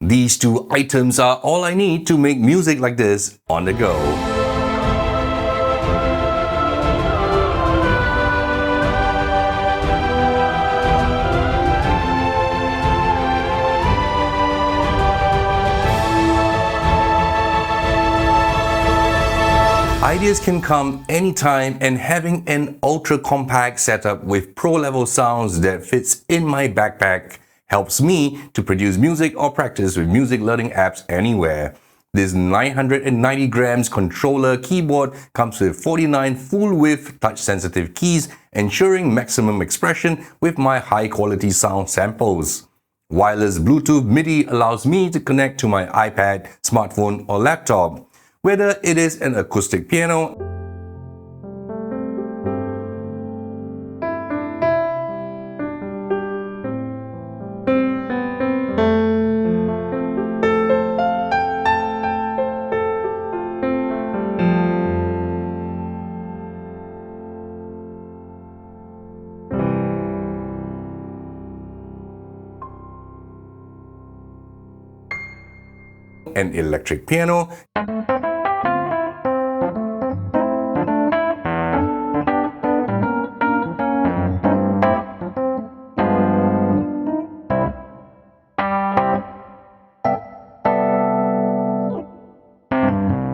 These two items are all I need to make music like this on the go. Ideas can come anytime, and having an ultra-compact setup with pro-level sounds that fits in my backpack helps me to produce music or practice with music learning apps anywhere. This 990 grams controller keyboard comes with 49 full-width touch-sensitive keys, ensuring maximum expression with my high-quality sound samples. Wireless Bluetooth MIDI allows me to connect to my iPad, smartphone or laptop. Whether it is an acoustic piano, an electric piano,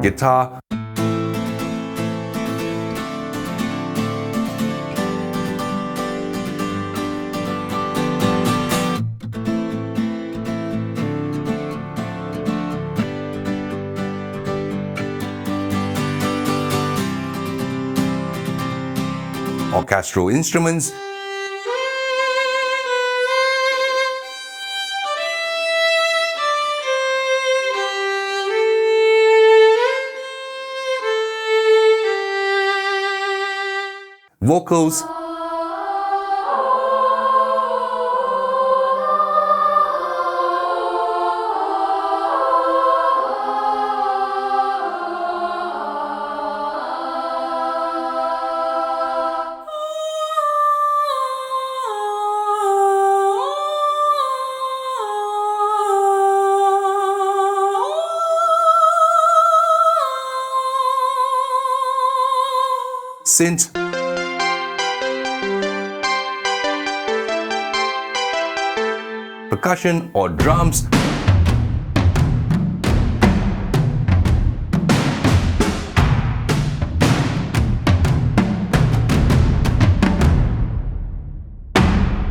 guitar, orchestral instruments, vocals, synth, percussion or drums,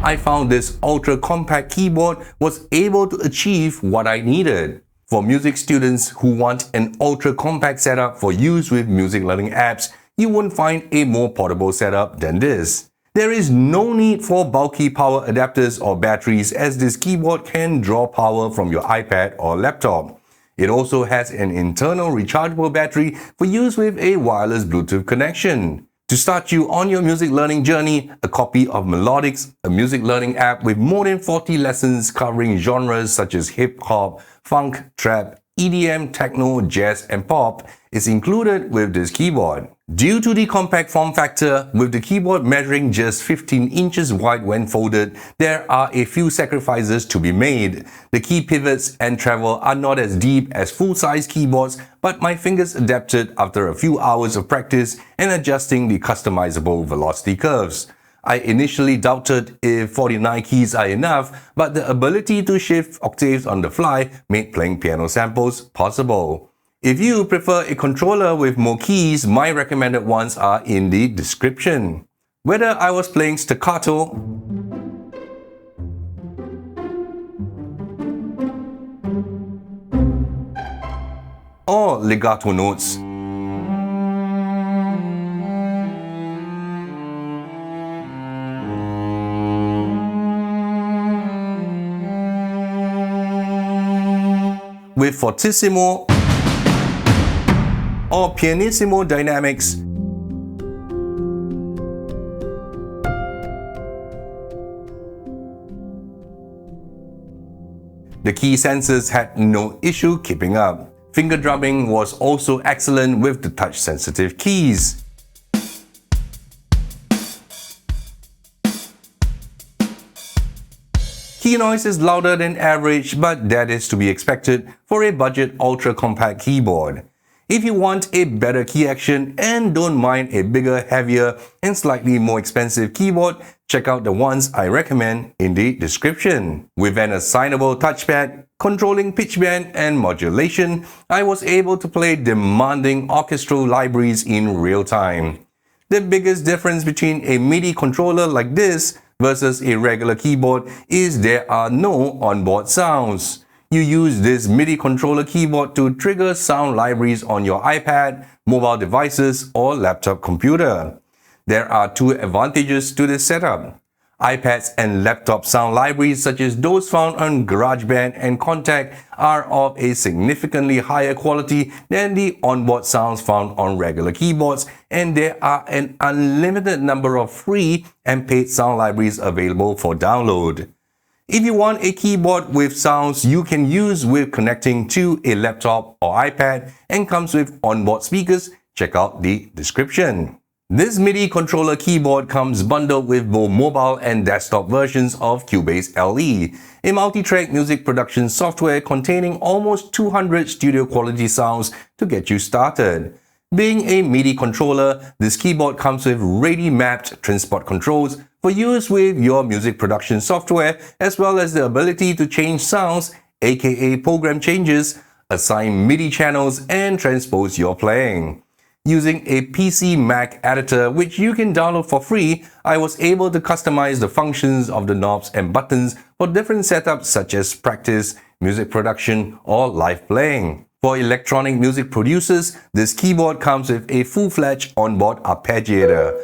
I found this ultra-compact keyboard was able to achieve what I needed. For music students who want an ultra-compact setup for use with music learning apps, you won't find a more portable setup than this. There is no need for bulky power adapters or batteries, as this keyboard can draw power from your iPad or laptop. It also has an internal rechargeable battery for use with a wireless Bluetooth connection. To start you on your music learning journey, a copy of Melodics, a music learning app with more than 40 lessons covering genres such as hip-hop, funk, trap, EDM, techno, jazz and pop, is included with this keyboard. Due to the compact form factor, with the keyboard measuring just 15 inches wide when folded, there are a few sacrifices to be made. The key pivots and travel are not as deep as full-size keyboards, but my fingers adapted after a few hours of practice and adjusting the customizable velocity curves. I initially doubted if 49 keys are enough, but the ability to shift octaves on the fly made playing piano samples possible. If you prefer a controller with more keys, my recommended ones are in the description. Whether I was playing staccato, or legato notes, with fortissimo or pianissimo dynamics, the key sensors had no issue keeping up. Finger drumming was also excellent with the touch-sensitive keys. Key noise is louder than average, but that is to be expected for a budget ultra-compact keyboard. If you want a better key action and don't mind a bigger, heavier, and slightly more expensive keyboard, check out the ones I recommend in the description. With an assignable touchpad, controlling pitch bend and modulation, I was able to play demanding orchestral libraries in real time. The biggest difference between a MIDI controller like this versus a regular keyboard is there are no onboard sounds. You use this MIDI controller keyboard to trigger sound libraries on your iPad, mobile devices, or laptop computer. There are two advantages to this setup. iPads and laptop sound libraries such as those found on GarageBand and Kontakt are of a significantly higher quality than the onboard sounds found on regular keyboards, and there are an unlimited number of free and paid sound libraries available for download. If you want a keyboard with sounds you can use with connecting to a laptop or iPad and comes with onboard speakers, check out the description. This MIDI controller keyboard comes bundled with both mobile and desktop versions of Cubase LE, a multi-track music production software containing almost 200 studio quality sounds to get you started. Being a MIDI controller, this keyboard comes with ready-mapped transport controls for use with your music production software, as well as the ability to change sounds, aka program changes, assign MIDI channels, and transpose your playing. Using a PC Mac editor, which you can download for free, I was able to customize the functions of the knobs and buttons for different setups such as practice, music production, or live playing. For electronic music producers, this keyboard comes with a full-fledged onboard arpeggiator.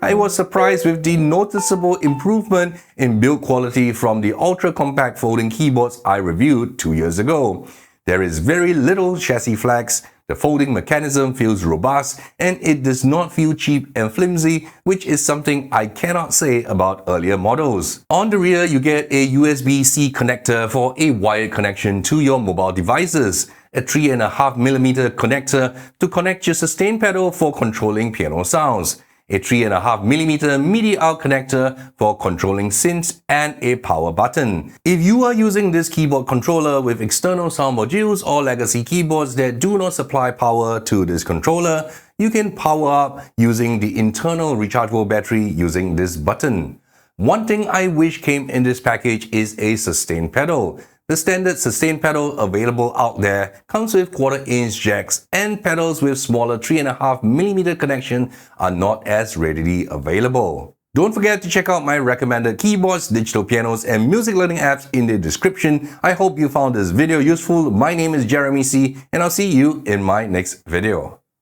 I was surprised with the noticeable improvement in build quality from the ultra-compact folding keyboards I reviewed 2 years ago. There is very little chassis flex, the folding mechanism feels robust, and it does not feel cheap and flimsy, which is something I cannot say about earlier models. On the rear, you get a USB-C connector for a wired connection to your mobile devices, a 3.5mm connector to connect your sustain pedal for controlling piano sounds, a 3.5mm MIDI out connector for controlling synths, and a power button. If you are using this keyboard controller with external sound modules or legacy keyboards that do not supply power to this controller, you can power up using the internal rechargeable battery using this button. One thing I wish came in this package is a sustain pedal. The standard sustain pedal available out there comes with 1/4-inch jacks, and pedals with smaller 3.5mm connection are not as readily available. Don't forget to check out my recommended keyboards, digital pianos, and music learning apps in the description. I hope you found this video useful. My name is Jeremy C, and I'll see you in my next video.